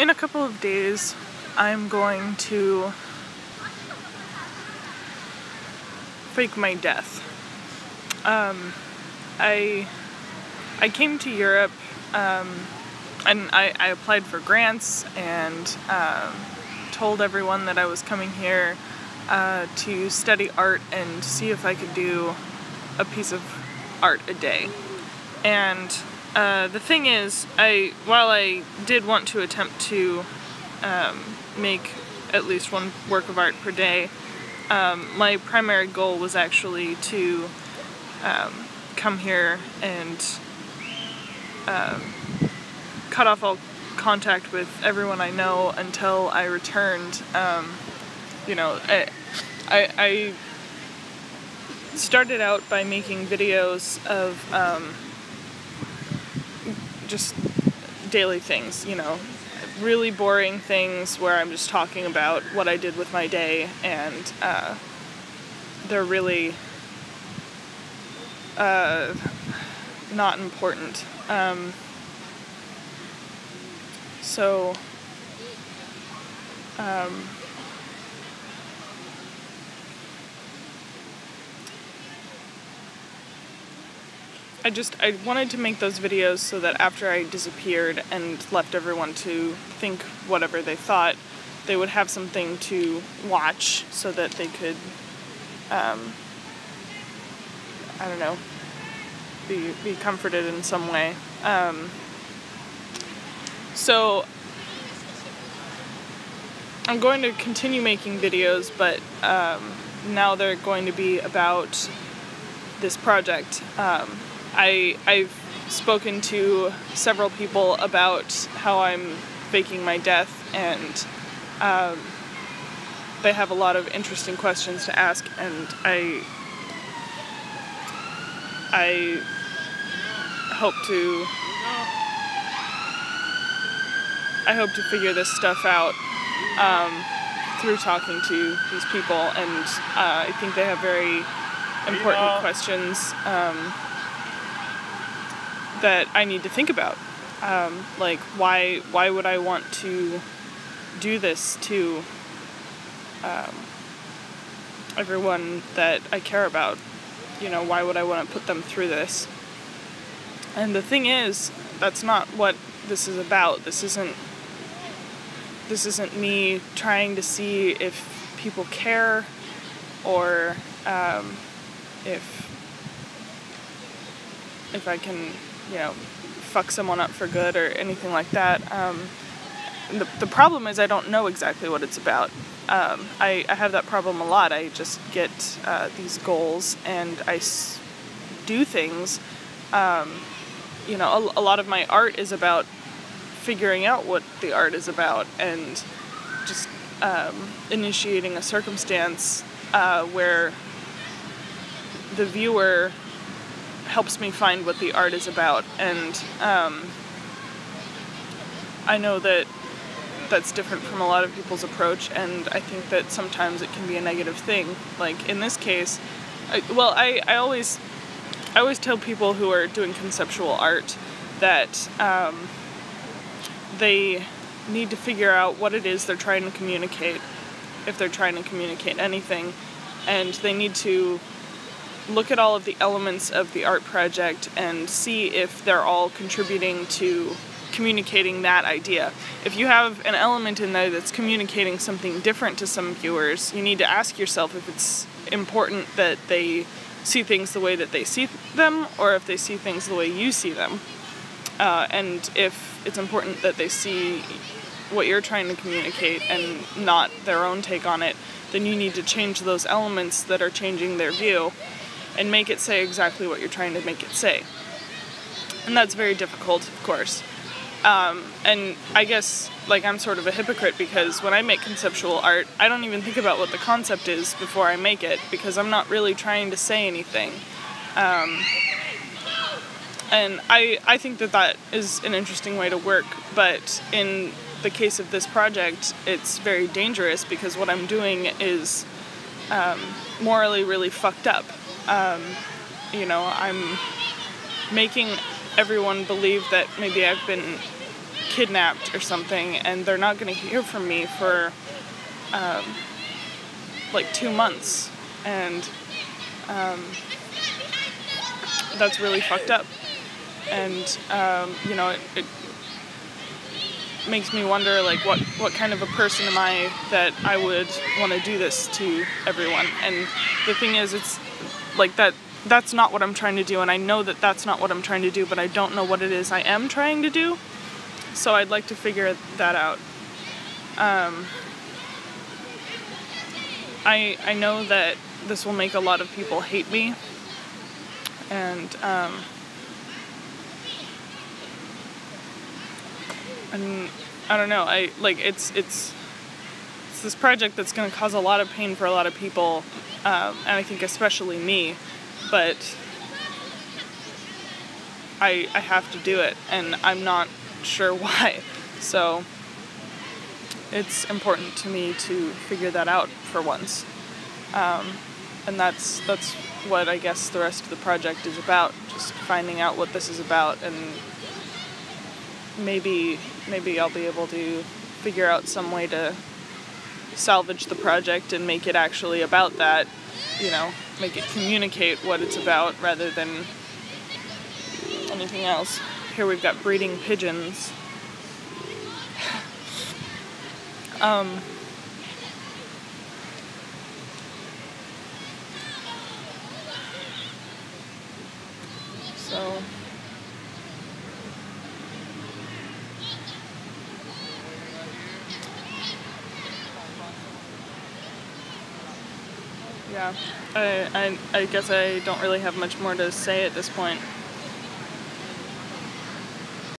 in a couple of days, I'm going to fake my death. I came to Europe, and I applied for grants and told everyone that I was coming here to study art and see if I could do a piece of art a day. And the thing is, while I did want to attempt to make at least one work of art per day, my primary goal was actually to come here and cut off all contact with everyone I know until I returned. I started out by making videos of just daily things, really boring things where I'm just talking about what I did with my day, and they're really not important. I wanted to make those videos so that after I disappeared and left everyone to think whatever they thought, they would have something to watch so that they could, be comforted in some way. So I'm going to continue making videos, but now they're going to be about this project. I've spoken to several people about how I'm faking my death, and they have a lot of interesting questions to ask, and I hope to figure this stuff out through talking to these people, and I think they have very important questions that I need to think about. Like, why would I want to do this to everyone that I care about? Why would I want to put them through this? And the thing is, that's not what this is about. This isn't me trying to see if people care, or if I can, fuck someone up for good or anything like that. The problem is I don't know exactly what it's about. I have that problem a lot. I just get these goals and I do things. A lot of my art is about figuring out what the art is about, and just initiating a circumstance where the viewer helps me find what the art is about. And I know that that's different from a lot of people's approach, and I think that sometimes it can be a negative thing. Like in this case, I always tell people who are doing conceptual art that they need to figure out what it is they're trying to communicate, if they're trying to communicate anything, and they need to look at all of the elements of the art project and see if they're all contributing to communicating that idea. If you have an element in there that's communicating something different to some viewers, you need to ask yourself if it's important that they see things the way that they see them, or if they see things the way you see them. And if it's important that they see what you're trying to communicate and not their own take on it, then you need to change those elements that are changing their view and make it say exactly what you're trying to make it say. And that's very difficult, of course. And I guess, I'm sort of a hypocrite, because when I make conceptual art, I don't even think about what the concept is before I make it, because I'm not really trying to say anything. And I think that is an interesting way to work, but in the case of this project, it's very dangerous, because what I'm doing is morally really fucked up. I'm making everyone believe that maybe I've been kidnapped or something, and they're not going to hear from me for like 2 months, and that's really fucked up. And you know, it makes me wonder, like, what kind of a person am I that I would want to do this to everyone? And the thing is, it's like that's not what I'm trying to do, and I know that that's not what I'm trying to do, but I don't know what it is I am trying to do, so I'd like to figure that out. I know that this will make a lot of people hate me, and I don't know, it's this project that's going to cause a lot of pain for a lot of people, and I think especially me, but I have to do it, and I'm not sure why, so it's important to me to figure that out for once, and that's what I guess the rest of the project is about, just finding out what this is about, and maybe I'll be able to figure out some way to salvage the project and make it actually about that, you know, make it communicate what it's about rather than anything else. Here we've got breeding pigeons. So yeah, I guess I don't really have much more to say at this point.